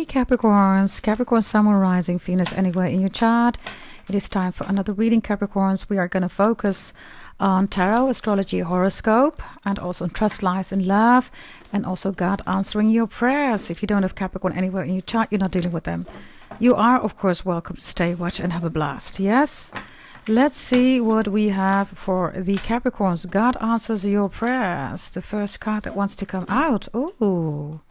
Hey Capricorns, Capricorn Sun, Moon, Rising, Venus anywhere in your chart. It is time for another reading, Capricorns. We are going to focus on tarot, astrology, horoscope, and also trust, lies, and love, and also God answering your prayers. If you don't have Capricorn anywhere in your chart, you're not dealing with them. You are, of course, welcome to stay, watch, and have a blast. Yes? Let's see what we have for the Capricorns. God answers your prayers. The first card that wants to come out. Ooh.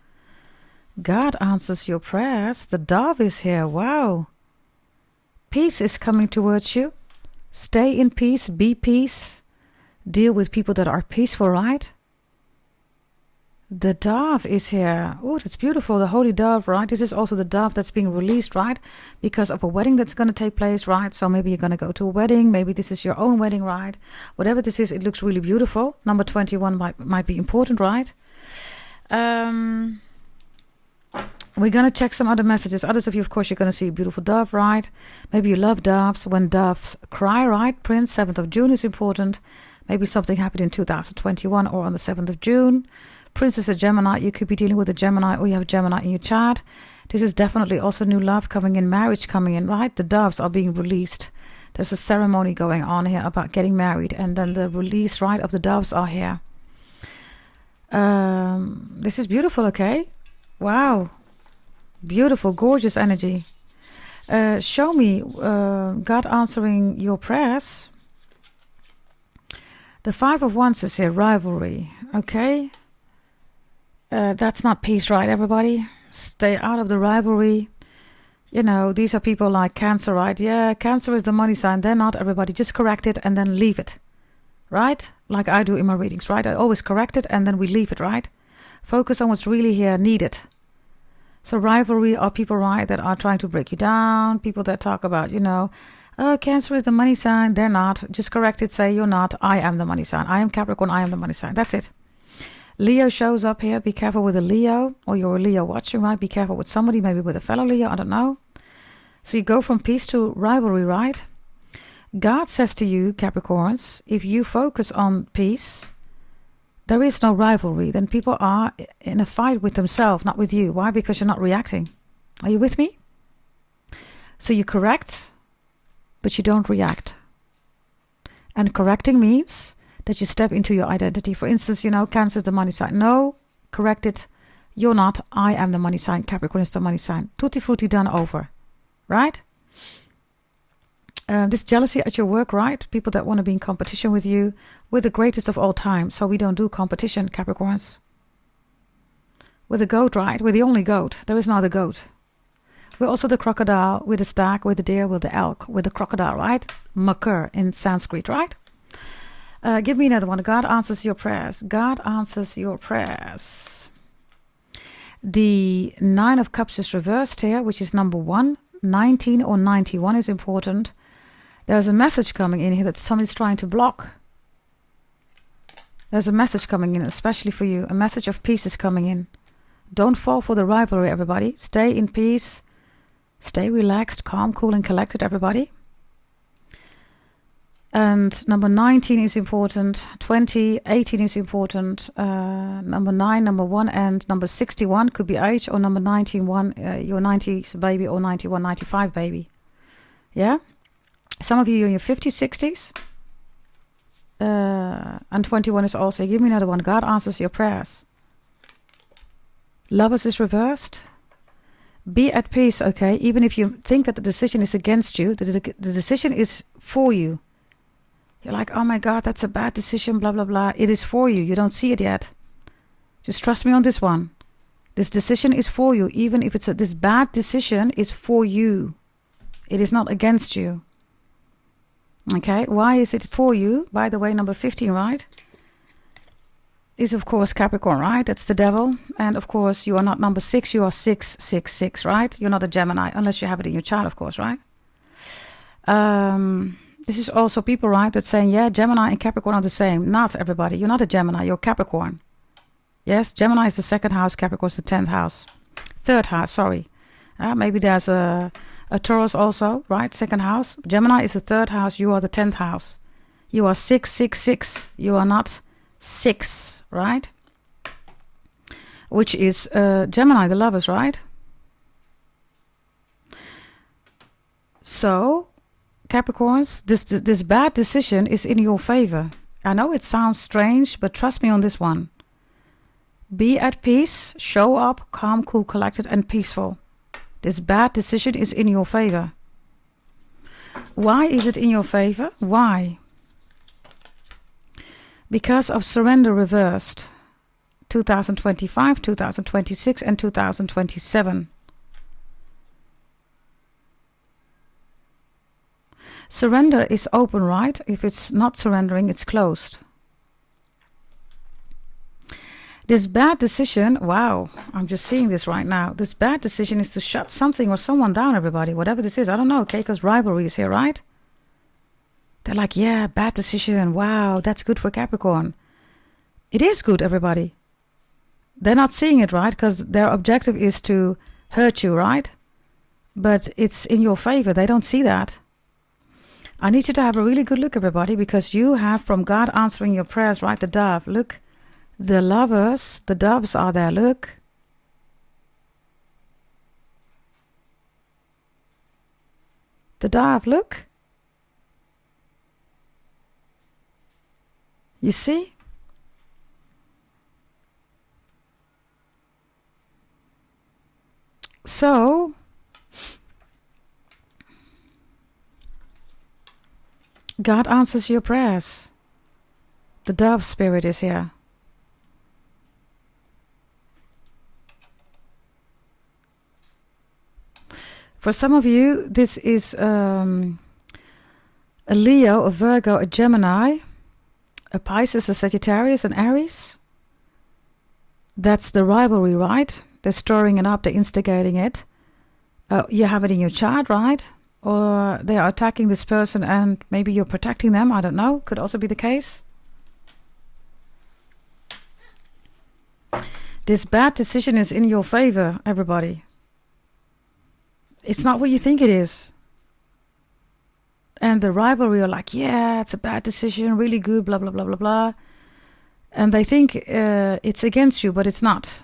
God answers your prayers. The dove is here. Wow. Peace is coming towards you. Stay in peace. Be peace. Deal with people that are peaceful, right? The dove is here. Oh, that's beautiful. The holy dove, right? This is also the dove that's being released, right? Because of a wedding that's going to take place, right? So maybe you're going to go to a wedding. Maybe this is your own wedding, right? Whatever this is, it looks really beautiful. Number 21 might be important, right? We're going to check some other messages. Others of you, of course, you're going to see a beautiful dove, right? Maybe you love doves. When doves cry, right? Prince, 7th of June is important. Maybe something happened in 2021 or on the 7th of June. Prince is a Gemini. You could be dealing with a Gemini, or you have a Gemini in your chart. This is definitely also new love coming in, marriage coming in, right? The doves are being released. There's a ceremony going on here about getting married. And then the release, right, of the doves are here. This is beautiful, okay? Wow. Beautiful, gorgeous energy. Show me God answering your prayers. The 5 of Wands is here, rivalry. Okay. That's not peace, right, everybody? Stay out of the rivalry. You know, these are people like Cancer, right? Yeah, Cancer is the money sign. They're not, everybody. Just correct it and then leave it. Right? Like I do in my readings, right? I always correct it and then we leave it, right? Focus on what's really here needed. So rivalry are people, right, that are trying to break you down. People that talk about, you know, oh, Cancer is the money sign. They're not. Just correct it. Say you're not. I am the money sign. I am Capricorn. I am the money sign. That's it. Leo shows up here. Be careful with a Leo, or you're a Leo watching, right? Be careful with somebody, maybe with a fellow Leo. I don't know. So you go from peace to rivalry, right? God says to you, Capricorns, if you focus on peace, there is no rivalry. Then people are in a fight with themselves, not with you. Why? Because you're not reacting. Are you with me? So you correct, but you don't react. And correcting means that you step into your identity. For instance, you know, Cancer is the money sign. No, correct it. You're not. I am the money sign. Capricorn is the money sign. Tutti frutti, done, over. Right? This jealousy at your work, right? People that want to be in competition with you. We're the greatest of all time. So we don't do competition, Capricorns. We're the goat, right? We're the only goat. There is no other goat. We're also the crocodile. We're the stag. We're the deer. We're the elk. We're the crocodile, right? Makur in Sanskrit, right? Give me another one. God answers your prayers. God answers your prayers. The 9 of Cups is reversed here, which is number 1. 19 or 91 is important. There's a message coming in here that somebody's trying to block. There's a message coming in, especially for you. A message of peace is coming in. Don't fall for the rivalry, everybody. Stay in peace. Stay relaxed, calm, cool, and collected, everybody. And number 19 is important. 20, 18 is important. Number 9, number 1, and number 61 could be age, or number 91, your 90s baby, or 91, 95 baby. Yeah? Some of you are in your 50s, 60s. And 21 is also. Give me another one. God answers your prayers. Lovers is reversed. Be at peace, okay? Even if you think that the decision is against you, the decision is for you. You're like, oh my God, that's a bad decision, blah, blah, blah. It is for you. You don't see it yet. Just trust me on this one. This decision is for you. Even if this bad decision is for you. It is not against you. Okay, why is it for you? By the way, number 15, right? Is of course Capricorn, right? That's the devil. And of course, you are not number 6, you are 666, right? You're not a Gemini, unless you have it in your chart, of course, right? This is also people, right, that's saying, yeah, Gemini and Capricorn are the same. Not everybody. You're not a Gemini, you're Capricorn. Yes, Gemini is the 2nd house, Capricorn is the 10th house. 3rd house, sorry. Maybe there's a Taurus also, right? 2nd house. Gemini is the 3rd house, you are the 10th house. You are 666. You are not 6, right? Which is Gemini, the lovers, right? So, Capricorns, this bad decision is in your favor. I know it sounds strange, but trust me on this one. Be at peace, show up, calm, cool, collected, and peaceful. This bad decision is in your favor. Why is it in your favor? Why? Because of surrender reversed. 2025, 2026, and 2027. Surrender is open, right? If it's not surrendering, it's closed. This bad decision, wow, I'm just seeing this right now. This bad decision is to shut something or someone down, everybody. Whatever this is, I don't know, okay? Because rivalry is here, right? They're like, yeah, bad decision. Wow, that's good for Capricorn. It is good, everybody. They're not seeing it, right? Because their objective is to hurt you, right? But it's in your favor. They don't see that. I need you to have a really good look, everybody, because you have from God answering your prayers, right? The dove, look. The lovers, the doves are there, look. The dove, look. You see? So, God answers your prayers. The dove spirit is here. For some of you, this is a Leo, a Virgo, a Gemini, a Pisces, a Sagittarius, an Aries. That's the rivalry, right? They're stirring it up, they're instigating it. You have it in your chart, right? Or they are attacking this person and maybe you're protecting them. I don't know. Could also be the case. This bad decision is in your favor, everybody. It's not what you think it is. And the rivalry are like, yeah, it's a bad decision, really good, blah, blah, blah, blah, blah. And they think it's against you, but it's not.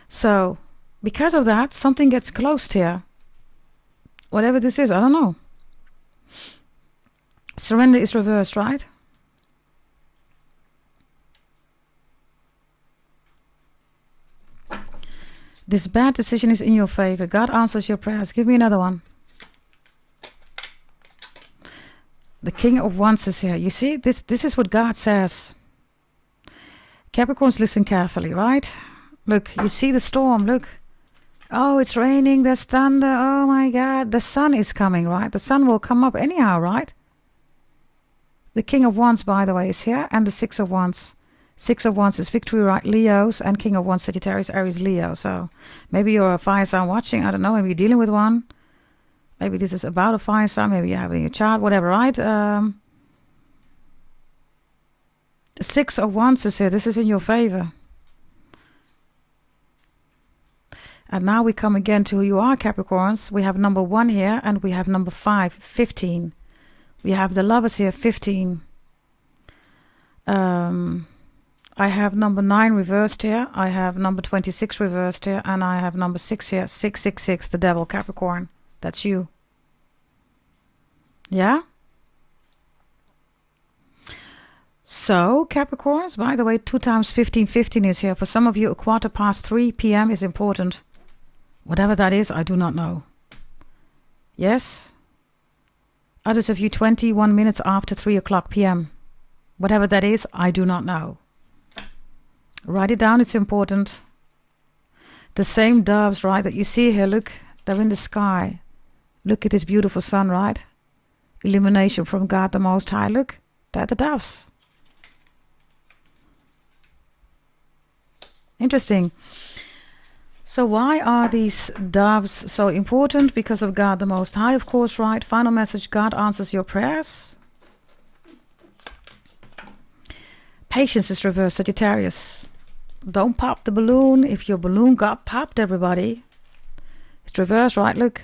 So, because of that, something gets closed here. Whatever this is, I don't know. Surrender is reversed, right? This bad decision is in your favor. God answers your prayers. Give me another one. The King of Wands is here. You see, this is what God says. Capricorns, listen carefully, right? Look, you see the storm, look. Oh, it's raining, there's thunder, oh my God. The sun is coming, right? The sun will come up anyhow, right? The King of Wands, by the way, is here. And the Six of Wands. Six of Wands is victory, right? Leos. And King of Wands, Sagittarius, Aries, Leo. So maybe you're a fire sign watching. I don't know. Maybe you're dealing with one. Maybe this is about a fire sign. Maybe you have it in your chart. Whatever, right? The Six of Wands is here. This is in your favor. And now we come again to who you are, Capricorns. We have number 1 here. And we have number 5, 15. We have the lovers here, 15. I have number 9 reversed here. I have number 26 reversed here. And I have number 6 here. 666, the devil, Capricorn. That's you. Yeah? So, Capricorns, by the way, 2 times 15, 15 is here. For some of you, a 3:15 p.m. is important. Whatever that is, I do not know. Yes? Others of you, 21 minutes after 3 o'clock p.m. Whatever that is, I do not know. Write it down, it's important. The same doves, right, that you see here, look, they're in the sky. Look at this beautiful sun, right? Illumination from God the Most High. Look, they're the doves. Interesting. So why are these doves so important? Because of God the Most High, of course, right? Final message, God answers your prayers. Patience is reversed, Sagittarius. Don't pop the balloon. If your balloon got popped, everybody. It's reversed, right? Look.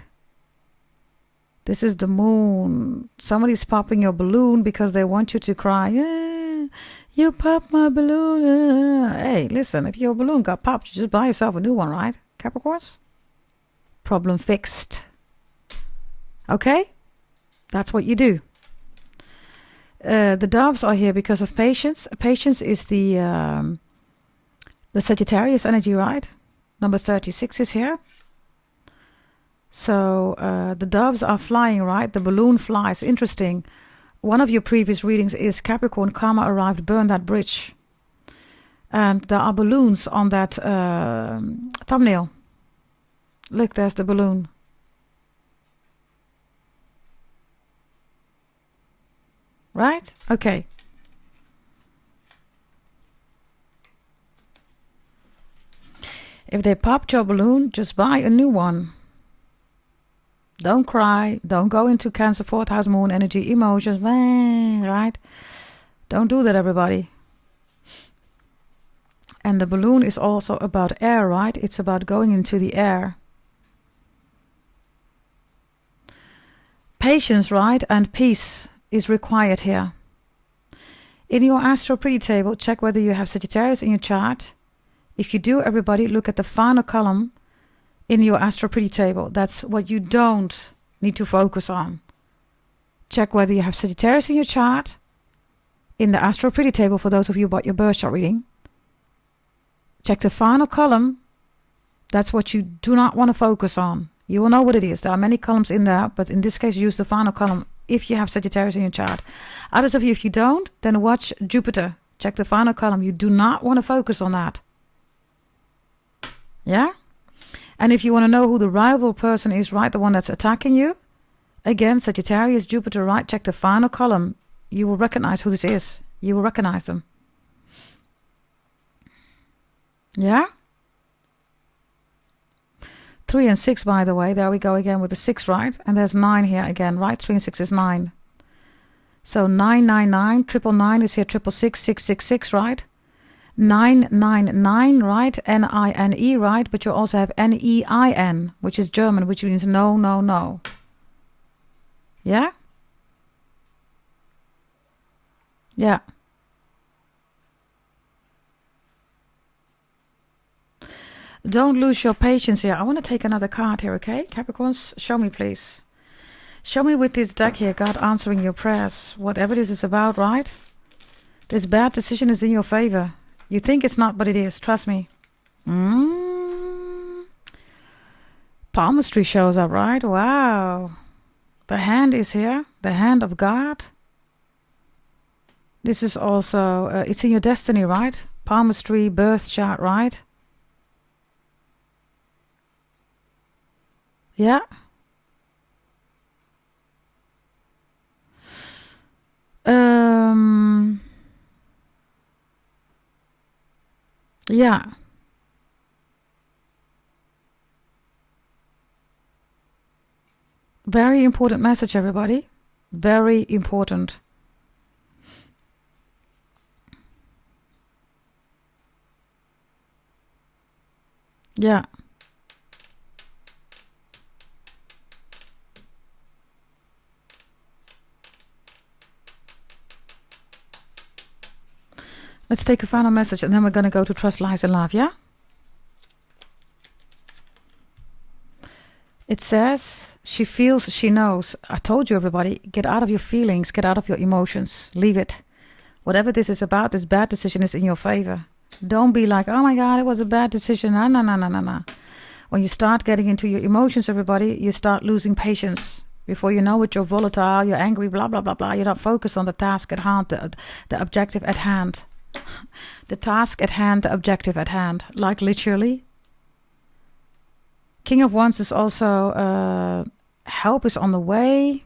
This is the moon. Somebody's popping your balloon because they want you to cry. Yeah, you popped my balloon. Hey, listen, if your balloon got popped, you just buy yourself a new one, right? Capricorns? Problem fixed. Okay? That's what you do. The doves are here because of patience. Patience is the Sagittarius energy, right? Number 36 is here. So the doves are flying, right? The balloon flies. Interesting. One of your previous readings is Capricorn, karma arrived, burn that bridge. And there are balloons on that thumbnail. Look, there's the balloon. Right? Okay. If they popped your balloon, just buy a new one. Don't cry. Don't go into Cancer 4th house moon energy, emotions. Right? Don't do that, everybody. And the balloon is also about air, right? It's about going into the air. Patience, right? And peace is required here. In your astro pretty table, check whether you have Sagittarius in your chart. If you do, everybody, look at the final column in your astro pretty table. That's what you don't need to focus on. Check whether you have Sagittarius in your chart in the astro pretty table for those of you who bought your birth chart reading. Check the final column. That's what you do not want to focus on. You will know what it is. There are many columns in there, but in this case, use the final column if you have Sagittarius in your chart. Others of you, if you don't, then watch Jupiter. Check the final column. You do not want to focus on that. Yeah? And if you want to know who the rival person is, right, the one that's attacking you, again, Sagittarius, Jupiter, right, check the final column. You will recognize who this is. You will recognize them. Yeah? 3 and 6, by the way. There we go again with the 6, right? And there's 9 here again, right? 3 and 6 is 9. So 999, 999 is here, 666, 666, right? 999, right? N-I-N-E, right? But you also have N-E-I-N, which is German, which means no, no, no. Yeah? Yeah. Don't lose your patience here. I want to take another card here, okay? Capricorns, show me, please. Show me with this deck here, God answering your prayers. Whatever this is about, right? This bad decision is in your favor. You think it's not, but it is. Trust me. Palmistry shows up, right? Wow. The hand is here. The hand of God. This is also, it's in your destiny, right? Palmistry, birth chart, right? Yeah. Yeah. Very important message, everybody. Very important. Yeah. Let's take a final message and then we're going to go to Trust, Lies and Love, yeah? It says, she feels, she knows. I told you, everybody, get out of your feelings, get out of your emotions, leave it. Whatever this is about, this bad decision is in your favor. Don't be like, oh my God, it was a bad decision. No, no, no, no, no, no. When you start getting into your emotions, everybody, you start losing patience. Before you know it, you're volatile, you're angry, blah, blah, blah, blah. You're not focused on the task at hand, the objective at hand. The task at hand, the objective at hand. Like literally. King of Wands is also help is on the way.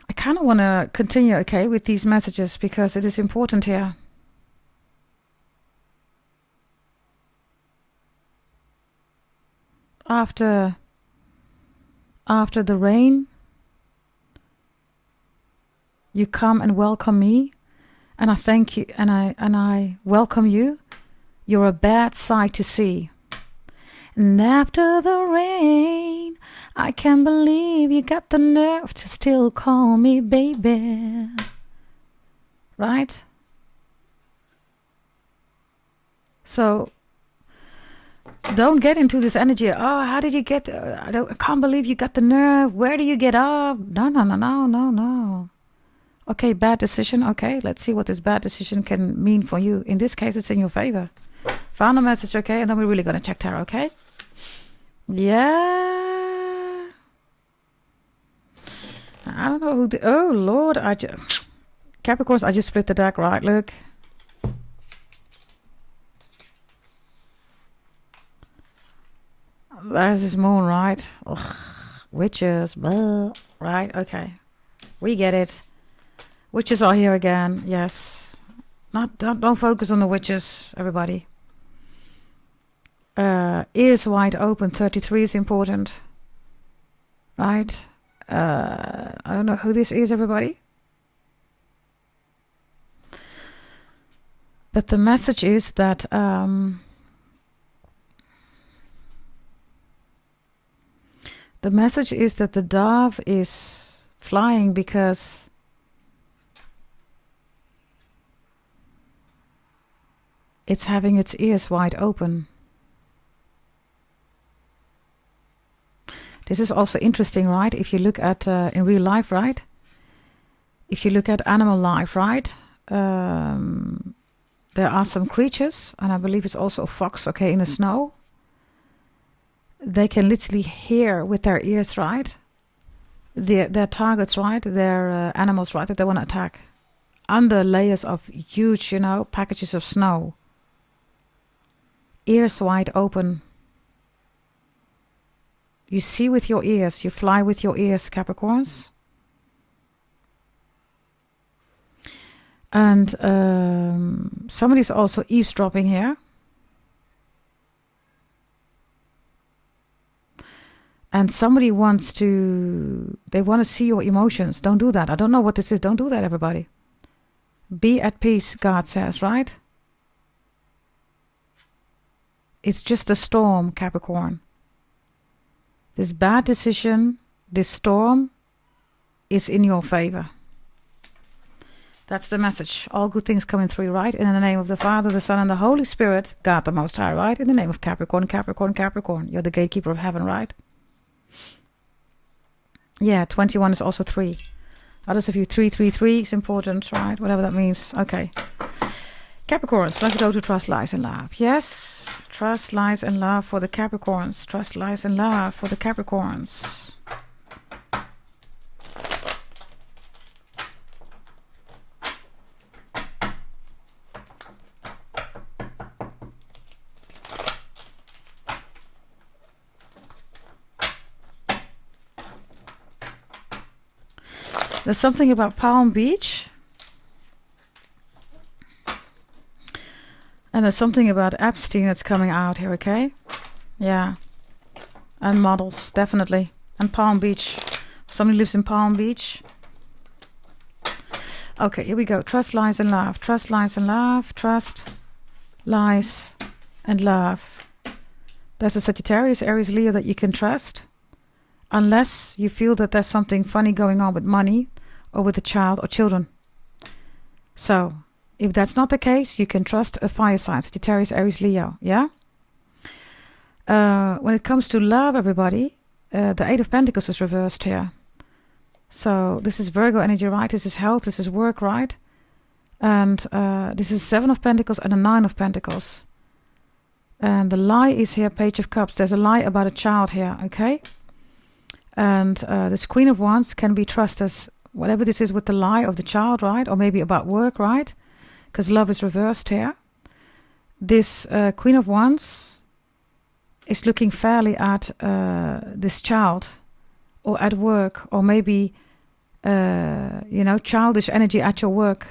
I kind of want to continue, okay, with these messages because it is important here. After the rain, you come and welcome me. And I thank you, and I welcome you. You're a bad sight to see. And after the rain, I can't believe you got the nerve to still call me baby. Right? So, Don't get into this energy. Oh, how did you get? I can't believe you got the nerve. Where do you get up? No. Okay, bad decision. Okay, let's see what this bad decision can mean for you. In this case, it's in your favor. Found a message, okay, and then we're really gonna check tarot, okay? Yeah. I don't know who. Oh Lord, Capricorns. I just split the deck, right? Look. There's this moon, right? Ugh, witches, blah, right? Okay, we get it. Witches are here again. Yes. Don't focus on the witches, everybody. Ears wide open. 33 is important, right? I don't know who this is, everybody. But the message is that the dove is flying because it's having its ears wide open. This is also interesting, right? If you look at in real life, right? If you look at animal life, right? There are some creatures, and I believe it's also a fox, okay, in the snow. They can literally hear with their ears, right? Their targets, right? Their animals, right? That they want to attack. Under layers of huge, packages of snow. Ears wide open. You see with your ears. You fly with your ears, Capricorns. And somebody's also eavesdropping here. And somebody wants to see your emotions. Don't do that. I don't know what this is. Don't do that, everybody. Be at peace, God says, right? It's just a storm, Capricorn. This bad decision, this storm, is in your favor. That's the message. All good things coming through, right? In the name of the Father, the Son, and the Holy Spirit, God the Most High, right? In the name of Capricorn, Capricorn, Capricorn. You're the gatekeeper of heaven, right? Yeah, 21 is also 3. Others of you, 333 is important, right? Whatever that means. Okay. Capricorns, let's go to trust, lies, and love. Yes, trust, lies, and love for the Capricorns. Trust, lies, and love for the Capricorns. There's something about Palm Beach. And there's something about Epstein that's coming out here, okay? Yeah. And models, definitely. And Palm Beach. Somebody lives in Palm Beach. Okay, here we go. Trust, lies, and love. Trust, lies, and love. Trust, lies, and love. There's a Sagittarius, Aries, Leo that you can trust. Unless you feel that there's something funny going on with money or with a child or children. So, if that's not the case, you can trust a fire sign, Sagittarius, Aries, Leo, yeah? When it comes to love, everybody, the 8 of Pentacles is reversed here. So, this is Virgo energy, right? This is health, this is work, right? And this is 7 of Pentacles and a 9 of Pentacles. And the lie is here, Page of Cups. There's a lie about a child here, okay? And this Queen of Wands can be trusted as whatever this is with the lie of the child, right? Or maybe about work, right? Because love is reversed here. This Queen of Wands is looking fairly at this child or at work, or maybe, childish energy at your work,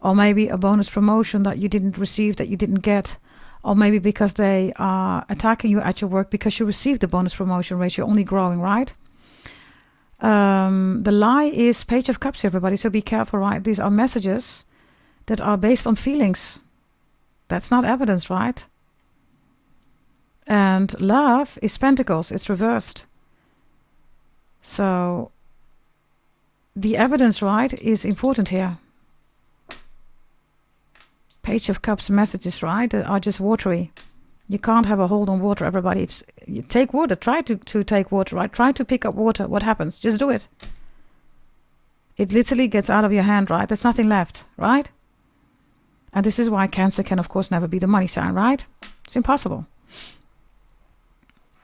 or maybe a bonus promotion that you didn't receive, that you didn't get, or maybe because they are attacking you at your work because you received the bonus promotion rate, you're only growing, right? The lie is Page of Cups, everybody, so be careful, right? These are messages that are based on feelings. That's not evidence, right? And love is Pentacles, it's reversed. So the evidence, right, is important here. Page of Cups messages, right, that are just watery. You can't have a hold on water, everybody. You take water. Try to take water, right? Try to pick up water. What happens? Just do it. It literally gets out of your hand, right? There's nothing left, right? And this is why Cancer can, of course, never be the money sign, right? It's impossible.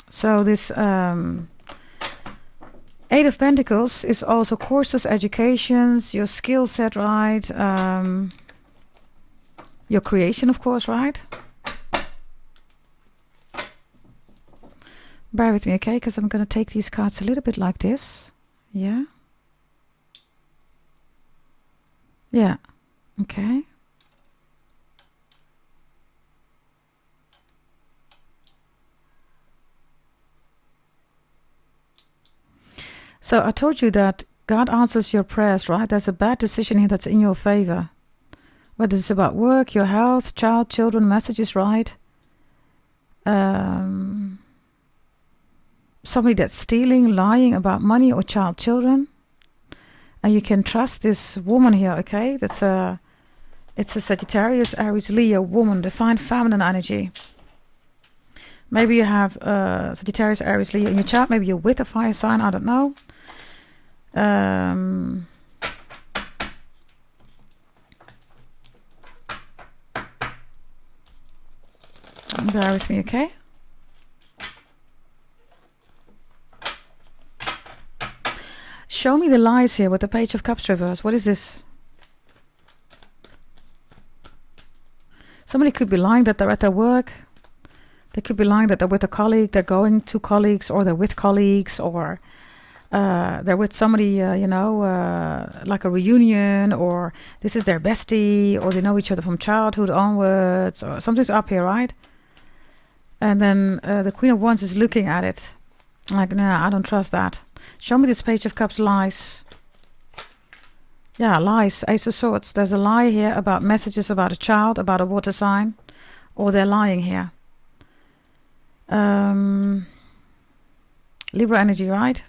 So this Eight of Pentacles is also courses, educations, your skill set, right? Your creation, of course, right? Bear with me, okay? Because I'm going to take these cards a little bit like this. Yeah. Yeah. Okay. So I told you that God answers your prayers, right? There's a bad decision here that's in your favor. Whether it's about work, your health, child, children, messages, right? Somebody that's stealing, lying about money or child, children. And you can trust this woman here, okay? It's a Sagittarius, Aries, Leo woman, divine feminine energy. Maybe you have Sagittarius, Aries, Leo in your chart. Maybe you're with a fire sign, I don't know. Bear with me, okay? Show me the lies here with the Page of Cups reverse. What is this? Somebody could be lying that they're at their work. They could be lying that they're with a colleague, they're going to colleagues, or they're with colleagues, or they're with somebody, like a reunion, or this is their bestie, or they know each other from childhood onwards, or something's up here, right? And then the Queen of Wands is looking at it. Like, no, I don't trust that. Show me this Page of Cups lies. Yeah, lies. Ace of Swords. There's a lie here about messages about a child, about a water sign. Or they're lying here. Libra energy, right?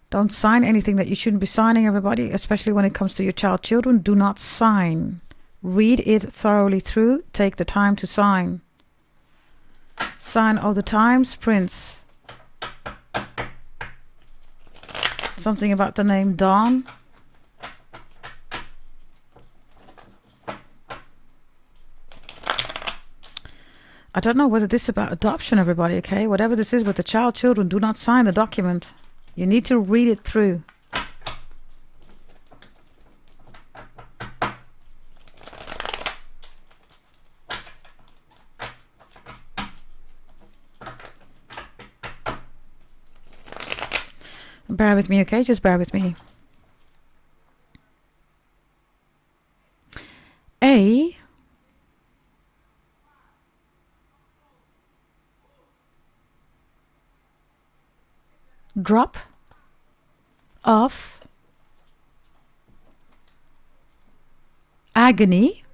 Don't sign anything that you shouldn't be signing, everybody. Especially when it comes to your child, children. Do not sign. Read it thoroughly through. Take the time to sign. Sign all the times, Prince. Something about the name Dawn. I don't know whether this is about adoption, everybody, okay? Whatever this is with the child, children, do not sign the document. You need to read it through. Bear with me, okay? Just bear with me. A drop of agony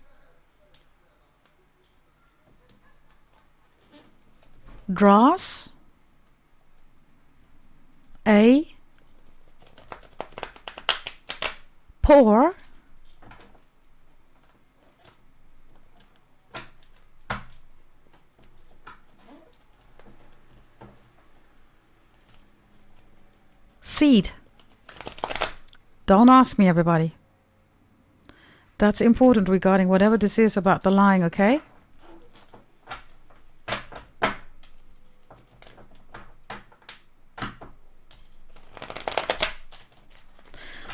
draws a pour seed. Don't ask me, everybody. That's important regarding whatever this is about the lying, okay?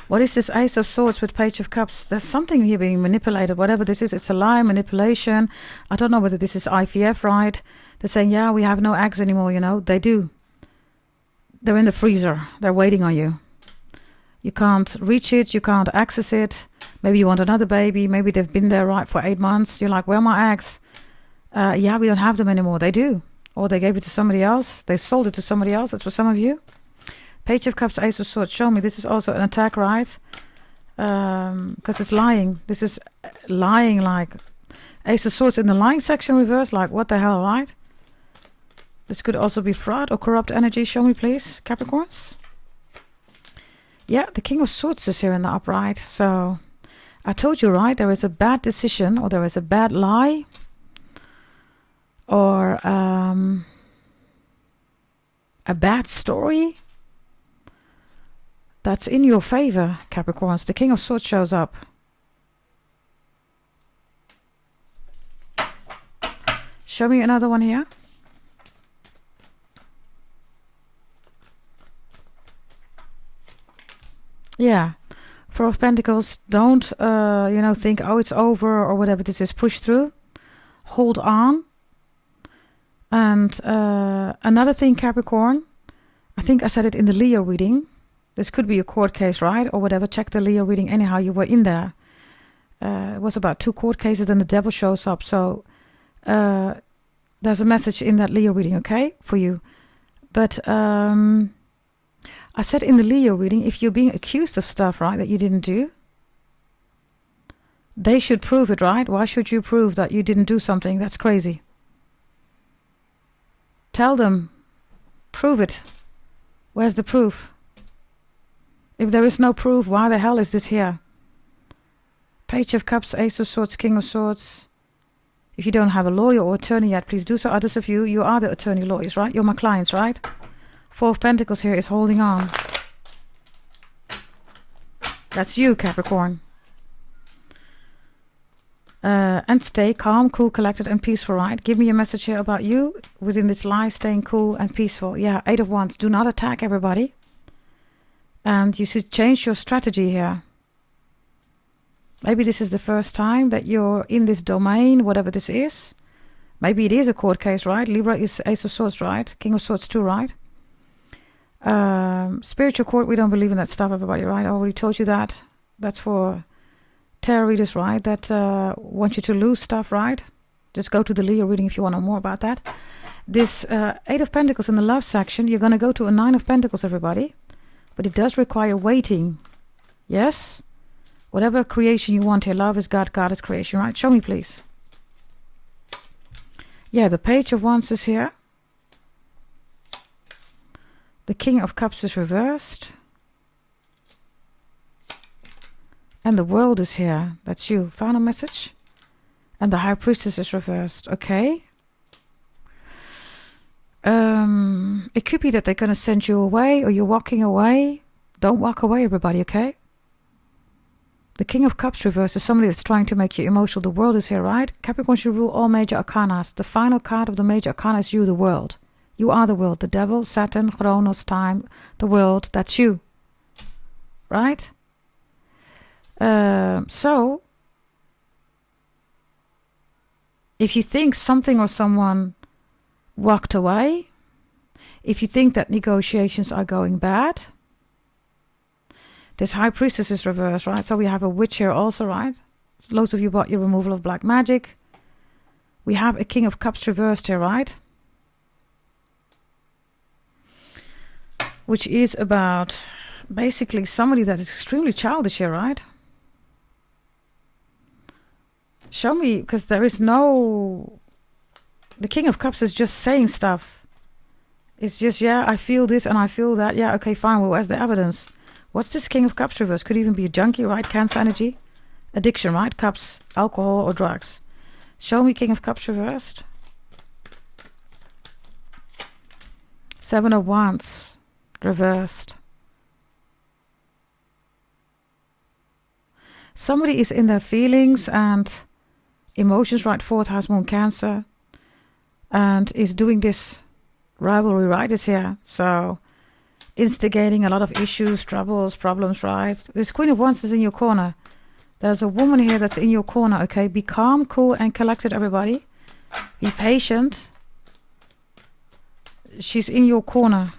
What is this Ace of Swords with Page of Cups? There's something here being manipulated. Whatever this is, it's a lie, manipulation. I don't know whether this is IVF, right? They're saying, yeah, we have no eggs anymore, you know. They do. They're in the freezer. They're waiting on you. You can't reach it. You can't access it. Maybe you want another baby. Maybe they've been there, right, for 8 months. You're like, where are my eggs? Yeah, we don't have them anymore. They do. Or they gave it to somebody else. They sold it to somebody else. That's for some of you. Page of Cups, Ace of Swords. Show me. This is also an attack, right? Because it's lying. This is lying, like Ace of Swords in the lying section reverse. Like, what the hell, right? This could also be fraud or corrupt energy. Show me, please, Capricorns. Yeah, the King of Swords is here in the upright. So I told you, right? There is a bad decision or there is a bad lie or a bad story that's in your favor, Capricorns. The King of Swords shows up. Show me another one here. Yeah. Four of Pentacles. Don't, think, oh, it's over or whatever. This is push through. Hold on. And another thing, Capricorn. I think I said it in the Leo reading. This could be a court case, right? Or whatever. Check the Leo reading. Anyhow, you were in there. It was about 2 court cases. Then the devil shows up. So there's a message in that Leo reading, okay? For you. But I said in the Leo reading, if you're being accused of stuff, right, that you didn't do, they should prove it, right? Why should you prove that you didn't do something? That's crazy. Tell them. Prove it. Where's the proof? If there is no proof, why the hell is this here? Page of Cups, Ace of Swords, King of Swords. If you don't have a lawyer or attorney yet, please do so. Others of you, you are the attorney lawyers, right? You're my clients, right? 4 of Pentacles here is holding on. That's you, Capricorn. And stay calm, cool, collected, and peaceful, right? Give me a message here about you within this life, staying cool and peaceful. Yeah, 8 of Wands. Do not attack everybody. And you should change your strategy here. Maybe this is the first time that you're in this domain, whatever this is. Maybe it is a court case, right? Libra is Ace of Swords, right? King of Swords too, right? Spiritual court, we don't believe in that stuff, everybody, right? I already told you that. That's for tarot readers, right? That want you to lose stuff, right? Just go to the Leo reading if you want to know more about that. This 8 of Pentacles in the love section, you're going to go to a 9 of Pentacles, everybody. But it does require waiting. Yes? Whatever creation you want here, love is God, God is creation, right? Show me, please. Yeah, the Page of Wands is here. The King of Cups is reversed. And the World is here. That's you. Final message. And the High Priestess is reversed. Okay. It could be that they're going to send you away or you're walking away. Don't walk away, everybody, okay? The King of Cups reversed is somebody that's trying to make you emotional. The World is here, right? Capricorn should rule all major arcanas. The final card of the major arcana is you, the World. You are the world. The devil, Saturn, Chronos, time, the world. That's you. Right? So, if you think something or someone walked away, if you think that negotiations are going bad, this High Priestess is reversed, right? So we have a witch here also, right? Loads of you bought your removal of black magic. We have a King of Cups reversed here, right? Which is about basically somebody that is extremely childish here, right? Show me, because there is no... The King of Cups is just saying stuff. It's just, yeah, I feel this and I feel that. Yeah, okay, fine. Well, where's the evidence? What's this King of Cups reverse? Could even be a junkie, right? Cancer energy. Addiction, right? Cups, alcohol or drugs. Show me King of Cups reversed. 7 of Wands reversed. Somebody is in their feelings and emotions, right? 4th house moon Cancer. And is doing this rivalry, right? Is here. So instigating a lot of issues, troubles, problems, right? This Queen of Wands is in your corner. There's a woman here that's in your corner, okay? Be calm, cool, and collected, everybody. Be patient. She's in your corner.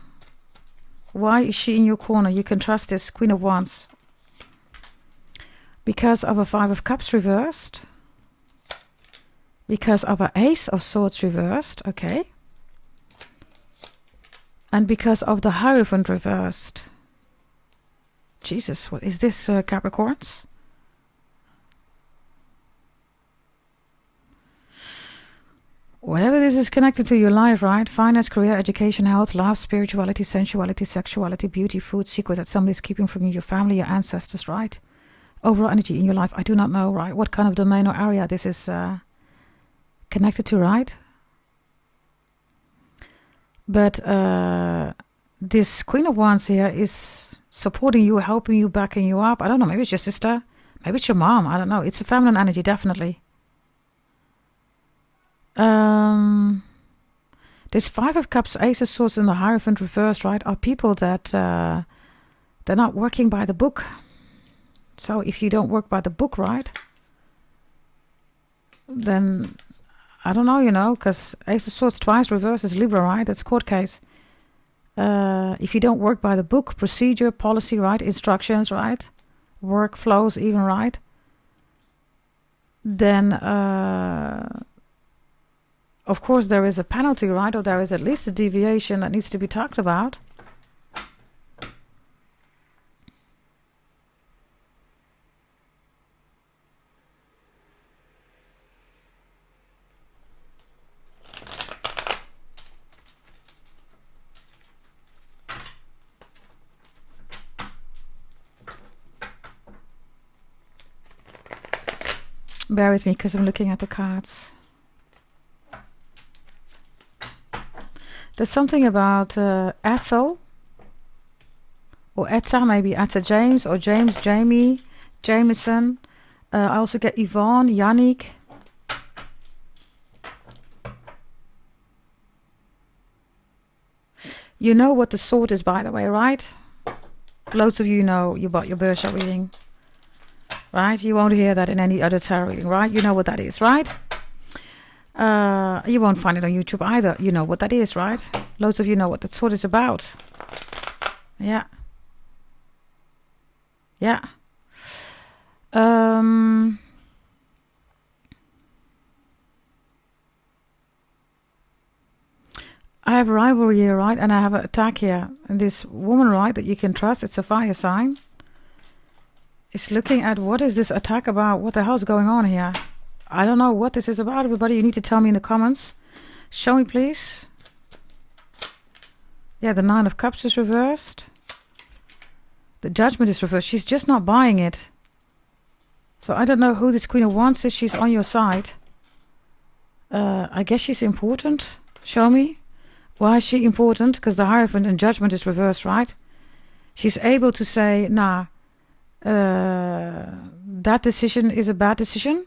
Why is she in your corner? You can trust this Queen of Wands. Because of a 5 of Cups reversed. Because of an Ace of Swords reversed, okay? And because of the Hierophant reversed. Jesus, what is this, Capricorns? Whatever this is connected to your life, right? Finance, career, education, health, love, spirituality, sensuality, sexuality, beauty, food, secret that somebody's keeping from you, your family, your ancestors, right? Overall energy in your life, I do not know, right? What kind of domain or area this is connected to, right? But this Queen of Wands here is supporting you, helping you, backing you up. I don't know, maybe it's your sister, maybe it's your mom, I don't know. It's a feminine energy, definitely. This Five of Cups, Ace of Swords, and the Hierophant reversed, right, are people that they're not working by the book. So if you don't work by the book, right, then I don't know, because Ace of Swords twice reversed is Libra, right? That's court case. If you don't work by the book, procedure, policy, right, instructions, right, workflows even, right, then of course there is a penalty, right, or there is at least a deviation that needs to be talked about. Bear with me because I'm looking at the cards. There's something about Ethel or Etta, maybe Etta James or James, Jamie, Jameson. I also get Yvonne, Yannick. You know what the sword is, by the way, right? Loads of you know about your birth chart reading. Right? You won't hear that in any other tarot reading, right? You know what that is, right? You won't find it on YouTube either. You know what that is, right? Loads of you know what that sword is about. Yeah. Yeah. I have a rivalry here, right? And I have an attack here. And this woman, right, that you can trust, it's a fire sign, is looking at what is this attack about? What the hell's going on here? I don't know what this is about, everybody. You need to tell me in the comments. Show me, please. Yeah, the Nine of Cups is reversed. The Judgment is reversed. She's just not buying it. So I don't know who this Queen of Wands is. She's on your side. I guess she's important. Show me. Why is she important? Because the Hierophant and Judgment is reversed, right? She's able to say, nah, that decision is a bad decision.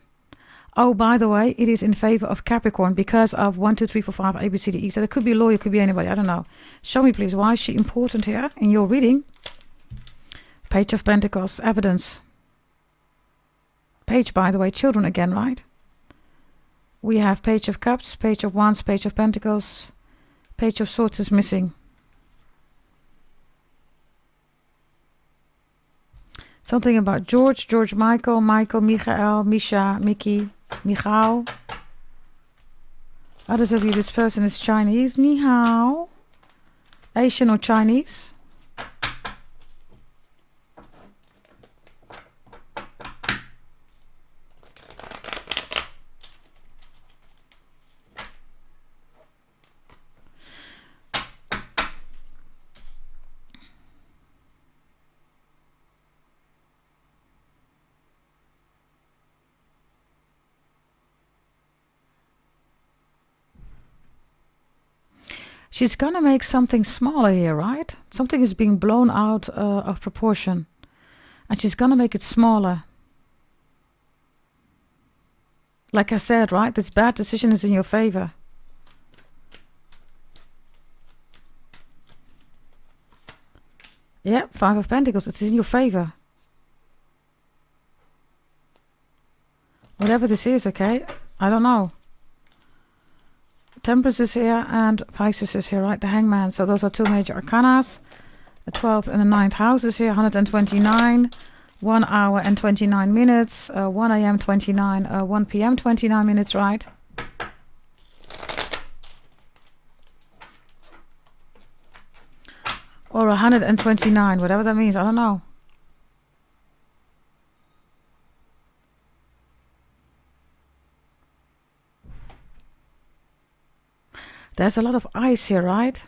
Oh, by the way, it is in favor of Capricorn because of 1, 2, 3, 4, 5, A, B, C, D, E. So it could be a lawyer, could be anybody. I don't know. Show me, please. Why is she important here in your reading? Page of Pentacles, evidence. Page, by the way, children again, right? We have Page of Cups, Page of Wands, Page of Pentacles. Page of Swords is missing. Something about George, Michael, Michael, Misha, Mickey, Michal. Others of you, this person is Chinese. Ni hao. Asian or Chinese. She's gonna make something smaller here, right? Something is being blown out of proportion. And she's gonna make it smaller. Like I said, right? This bad decision is in your favor. Yeah, Five of Pentacles. It's in your favor. Whatever this is, okay? I don't know. Temperance is here and Pisces is here, right? The Hangman. So those are two major arcanas. The 12th and the 9th house is here. 129. 1 hour and 29 minutes. 1 a.m. 29. 1 p.m. 29 minutes, right? Or 129. Whatever that means. I don't know. There's a lot of ice here, right?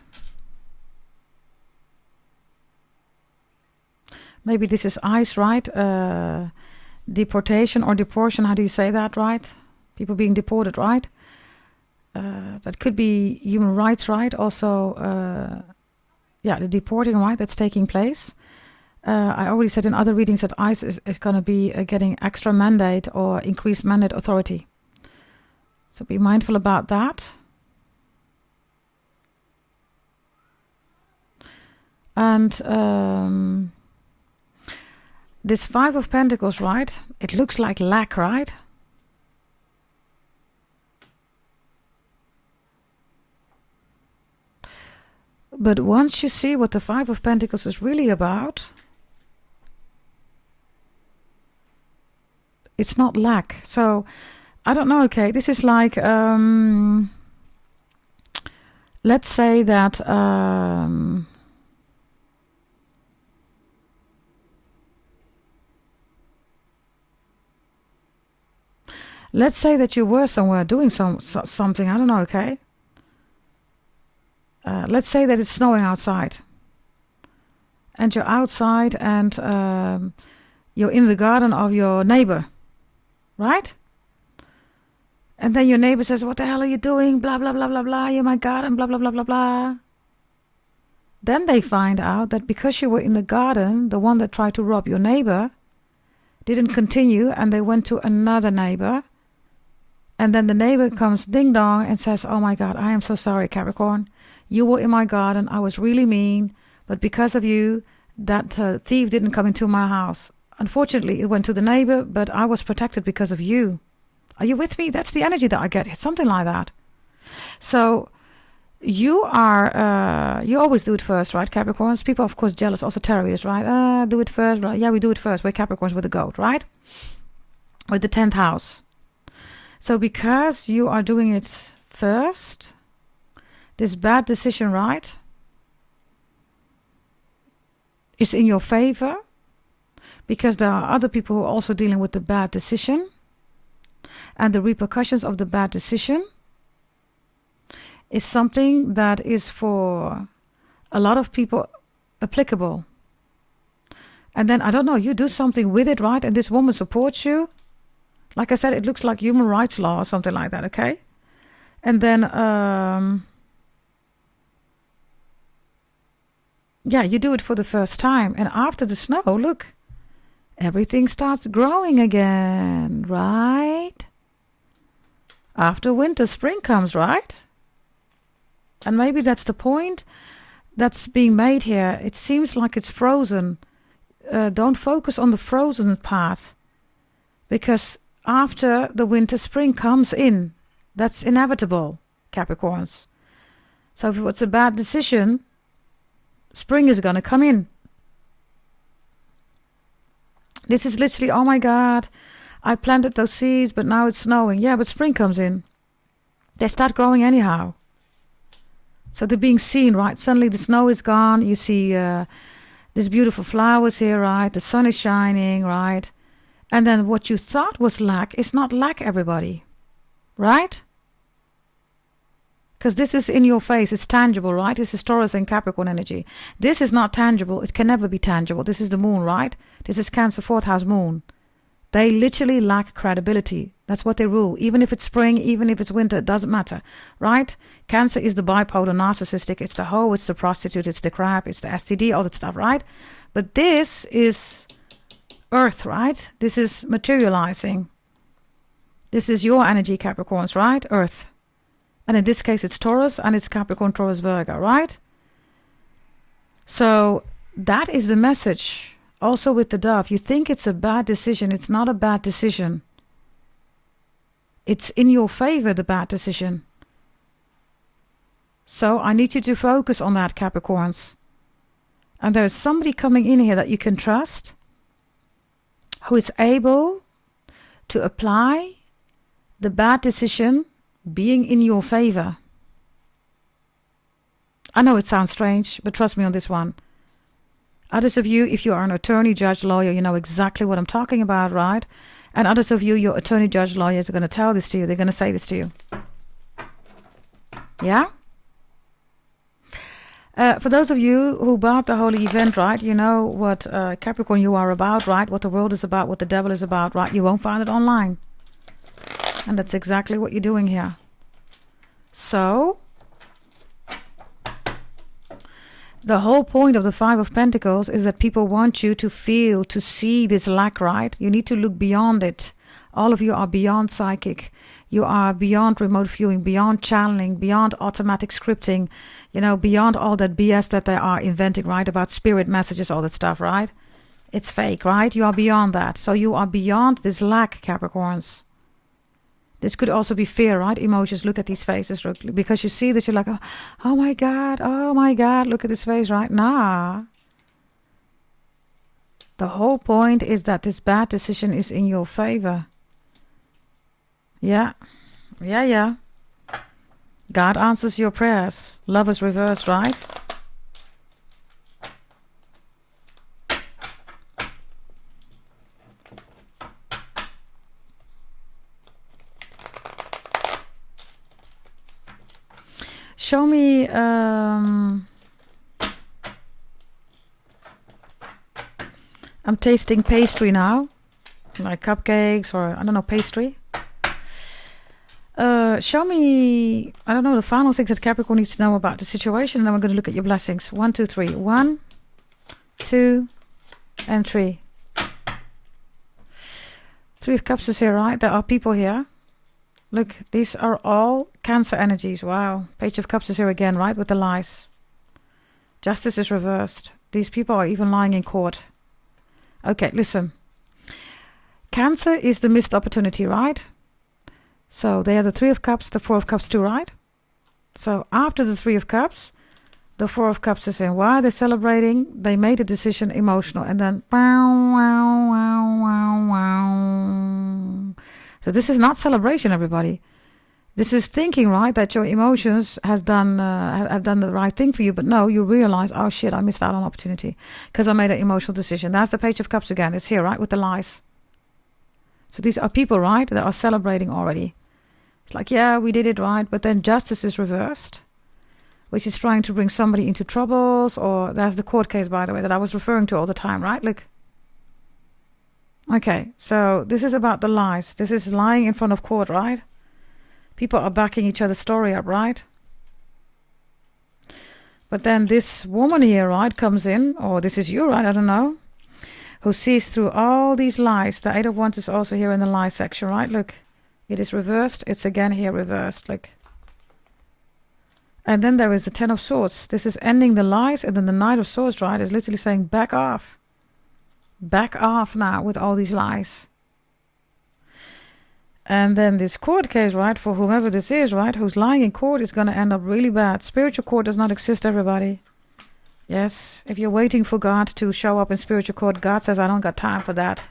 Maybe this is ice, right? Deportation or deportation, how do you say that, right? People being deported, right? that could be human rights, right? Also, the deporting, right, that's taking place. I already said in other readings that ICE is going to be getting extra mandate or increased mandate authority. So be mindful about that. And this Five of Pentacles, right? It looks like lack, right? But once you see what the Five of Pentacles is really about, it's not lack. So, I don't know, okay, this is like, let's say that, let's say that you were somewhere doing something, I don't know, okay? Let's say that it's snowing outside. And you're outside and you're in the garden of your neighbor. Right? And then your neighbor says, what the hell are you doing? Blah, blah, blah, blah, blah. You're in my garden, blah, blah, blah, blah, blah. Then they find out that because you were in the garden, the one that tried to rob your neighbor didn't continue and they went to another neighbor. And then the neighbor comes ding dong and says, oh my God, I am so sorry, Capricorn. You were in my garden. I was really mean. But because of you, that thief didn't come into my house. Unfortunately, it went to the neighbor, but I was protected because of you. Are you with me? That's the energy that I get. It's something like that. So you are, you always do it first, right, Capricorns? People, of course, jealous, also terrorists, right? Do it first. Right? Yeah, we do it first. We're Capricorns with the goat, right? With the 10th house. So because you are doing it first, this bad decision, right, is in your favor. Because there are other people who are also dealing with the bad decision and the repercussions of the bad decision is something that is for a lot of people applicable. And then, I don't know, you do something with it, right? And this woman supports you. Like I said, it looks like human rights law or something like that, okay? And then, you do it for the first time. And after the snow, look. Everything starts growing again, right? After winter, spring comes, right? And maybe that's the point that's being made here. It seems like it's frozen. Don't focus on the frozen part. Because after the winter, spring comes in. That's inevitable, Capricorns. So if it's a bad decision, spring is going to come in. This is literally, oh my God, I planted those seeds, but now it's snowing. Yeah, but spring comes in. They start growing anyhow. So they're being seen, right? Suddenly the snow is gone. You see these beautiful flowers here, right? The sun is shining, right? And then what you thought was lack is not lack, everybody. Right? Because this is in your face. It's tangible, right? This is Taurus and Capricorn energy. This is not tangible. It can never be tangible. This is the moon, right? This is Cancer 4th house moon. They literally lack credibility. That's what they rule. Even if it's spring, even if it's winter, it doesn't matter, right? Cancer is the bipolar narcissistic. It's the hoe, it's the prostitute, it's the crab, it's the STD, all that stuff, right? But this is earth, right? This is materializing. This is your energy, Capricorns, right? Earth. And in this case, it's Taurus and it's Capricorn, Taurus, Virgo, right? So that is the message. Also with the dove, you think it's a bad decision. It's not a bad decision. It's in your favor, the bad decision. So I need you to focus on that, Capricorns. And there is somebody coming in here that you can trust, who is able to apply the bad decision being in your favor. I know it sounds strange, but trust me on this one. Others of you, if you are an attorney, judge, lawyer, you know exactly what I'm talking about, right? And others of you, your attorney, judge, lawyers are going to tell this to you. They're going to say this to you. Yeah? For those of you who bought the holy event, right, you know what Capricorn you are about, right? What the world is about, what the devil is about, right? You won't find it online. And that's exactly what you're doing here. So the whole point of the Five of Pentacles is that people want you to feel, to see this lack, right? You need to look beyond it. All of you are beyond psychic. You are beyond remote viewing, beyond channeling, beyond automatic scripting, you know, beyond all that BS that they are inventing, right? About spirit messages, all that stuff, right? It's fake, right? You are beyond that. So you are beyond this lack, Capricorns. This could also be fear, right? Emotions. Look at these faces. Because you see this, you're like, oh my God, look at this face, right? Nah. The whole point is that this bad decision is in your favor. Yeah. God answers your prayers. Love is reversed, right? Show me I'm tasting pastry now, like cupcakes or I don't know, pastry. Show me, I don't know, the final things that Capricorn needs to know about the situation, and then we're going to look at your blessings. 1, 2, 3. 1, 2, and 3. 3 of Cups is here, right? There are people here. Look, these are all Cancer energies. Wow. Page of Cups is here again, right? With the lies. Justice is reversed. These people are even lying in court. Okay, listen. Cancer is the missed opportunity, right? So they are the 3 of Cups, the 4 of Cups too, right? So after the 3 of Cups, the 4 of Cups is in. Why are they celebrating? They made a decision, emotional, and then so this is not celebration, everybody. This is thinking, right, that your emotions have done the right thing for you, but no, you realize, oh shit, I missed out on opportunity because I made an emotional decision. That's the Page of Cups again. It's here, right, with the lies. So these are people, right, that are celebrating already. It's like, yeah, we did it right, but then justice is reversed, which is trying to bring somebody into troubles, or that's the court case, by the way, that I was referring to all the time, right? Look. Okay, so this is about the lies. This is lying in front of court, right? People are backing each other's story up, right? But then this woman here, right, comes in, or this is you, right? I don't know. Who sees through all these lies. The 8 of Wands is also here in the lie section, right? Look, it is reversed. It's again here reversed. Look. And then there is the 10 of Swords. This is ending the lies, and then the Knight of Swords, right, is literally saying back off. Back off now with all these lies. And then this court case, right, for whoever this is, right, who's lying in court is going to end up really bad. Spiritual court does not exist, everybody. Yes, if you're waiting for God to show up in spiritual court, God says, I don't got time for that.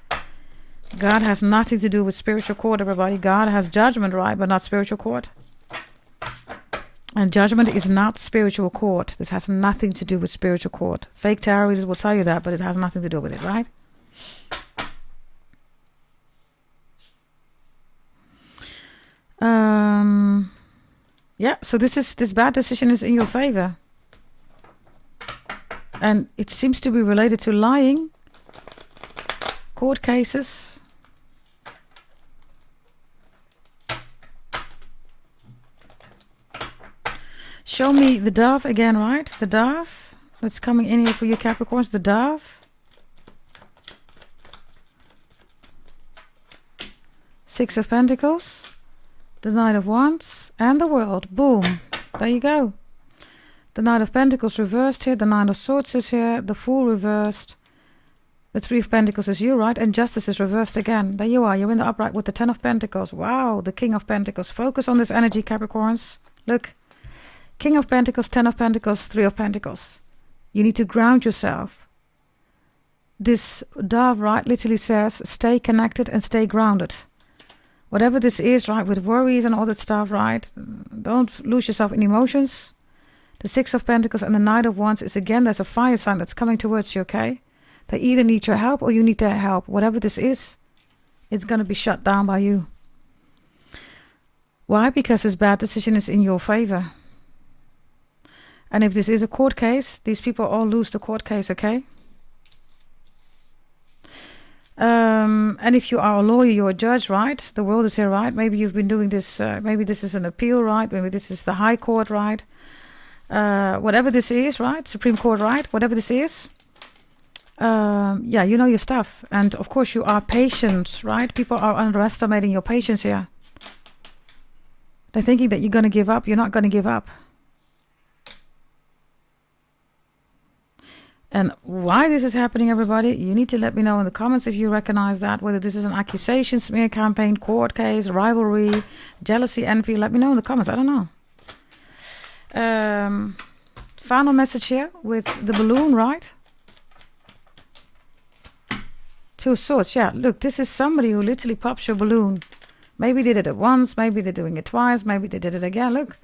God has nothing to do with spiritual court, everybody. God has judgment, right, but not spiritual court. And judgment is not spiritual court. This has nothing to do with spiritual court. Fake tarot readers will tell you that, but it has nothing to do with it, right? Yeah, so this bad decision is in your favor. And it seems to be related to lying, court cases. Show me the dove again, right? The dove that's coming in here for you Capricorns. The dove. 6 of Pentacles. The Knight of Wands. And the World. Boom. There you go. The Knight of Pentacles reversed here. The Nine of Swords is here. The Fool reversed. The 3 of Pentacles is you, right? And Justice is reversed again. There you are. You're in the upright with the 10 of Pentacles. Wow. The King of Pentacles. Focus on this energy, Capricorns. Look. King of Pentacles, 10 of Pentacles, 3 of Pentacles. You need to ground yourself. This dove, right, literally says, stay connected and stay grounded. Whatever this is, right, with worries and all that stuff, right, don't lose yourself in emotions. The 6 of Pentacles and the Knight of Wands is, again, there's a fire sign that's coming towards you, okay? They either need your help or you need their help. Whatever this is, it's going to be shut down by you. Why? Because this bad decision is in your favor. And if this is a court case, these people all lose the court case, okay? And if you are a lawyer, you're a judge, right? The world is here, right? Maybe you've been doing this, maybe this is an appeal, right? Maybe this is the High Court, right? Whatever this is, right? Supreme Court, right? Whatever this is. Yeah, you know your stuff. And of course you are patient, right? People are underestimating your patience here. They're thinking that you're going to give up. You're not going to give up. And why this is happening, everybody, you need to let me know in the comments if you recognize that, whether this is an accusation, smear campaign, court case, rivalry, jealousy, envy. Let me know in the comments. I don't know. Final message here with the balloon, right? Two of Swords. Yeah, look, this is somebody who literally pops your balloon. Maybe they did it once, maybe they're doing it twice, maybe they did it again. Look,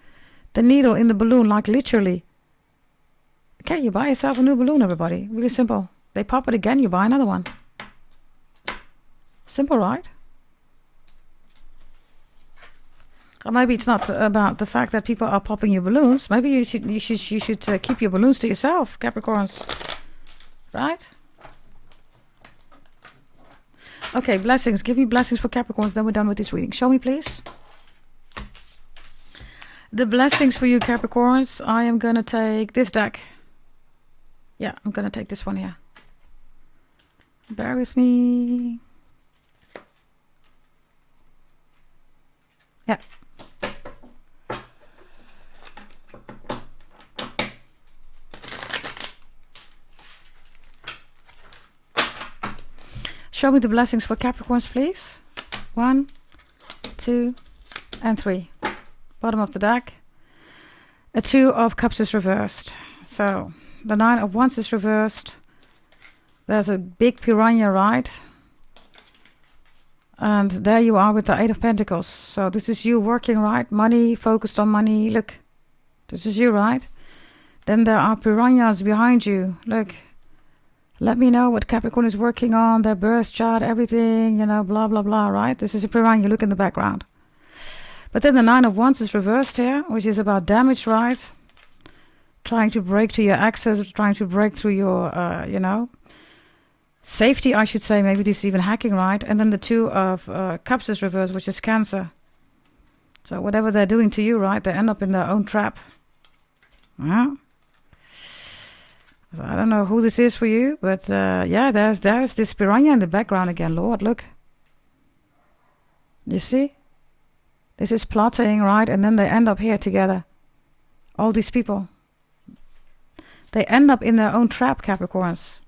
the needle in the balloon, like literally. Okay, you buy yourself a new balloon, everybody. Really simple. They pop it again, you buy another one. Simple, right? Or maybe it's not about the fact that people are popping your balloons. Maybe you should keep your balloons to yourself, Capricorns. Right? Okay, blessings. Give me blessings for Capricorns, then we're done with this reading. Show me, please. The blessings for you, Capricorns. I am going to take this deck. Yeah, I'm going to take this one here. Bear with me. Yeah. Show me the blessings for Capricorns, please. 1, 2, and 3. Bottom of the deck. A 2 of Cups is reversed. So the 9 of Wands is reversed. There's a big piranha, right? And there you are with the 8 of Pentacles. So this is you working, right? Money, focused on money. Look, this is you, right? Then there are piranhas behind you. Look. Let me know what Capricorn is working on, their birth chart, everything, you know, blah, blah, blah, right? This is a piranha, look in the background. But then the 9 of Wands is reversed here, which is about damage, right? Trying to break to your access, trying to break through your, you know, safety, I should say. Maybe this is even hacking, right? And then the 2 of Cups is reversed, which is Cancer. So whatever they're doing to you, right, they end up in their own trap. Yeah. So I don't know who this is for you, but yeah, there's this piranha in the background again. Lord, look. You see? This is plotting, right? And then they end up here together. All these people. They end up in their own trap, Capricorns.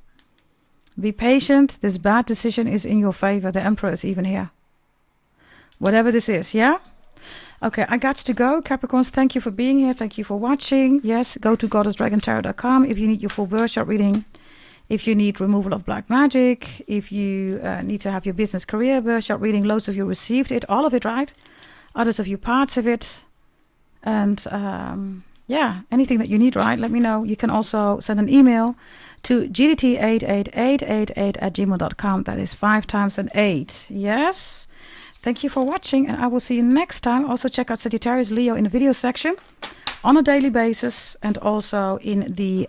Be patient. This bad decision is in your favor. The Emperor is even here. Whatever this is, yeah? Okay, I got to go. Capricorns, thank you for being here. Thank you for watching. Yes, go to goddessdragontarot.com if you need your full birth chart reading. If you need removal of black magic. If you need to have your business career birth chart reading. Loads of you received it. All of it, right? Others of you parts of it. And yeah, anything that you need, right? Let me know. You can also send an email to gdt88888@gmail.com. That is 5 times an 8. Yes? Thank you for watching, and I will see you next time. Also check out Sagittarius Leo in the video section on a daily basis, and also in the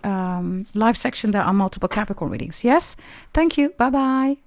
live section there are multiple Capricorn readings. Yes? Thank you. Bye-bye.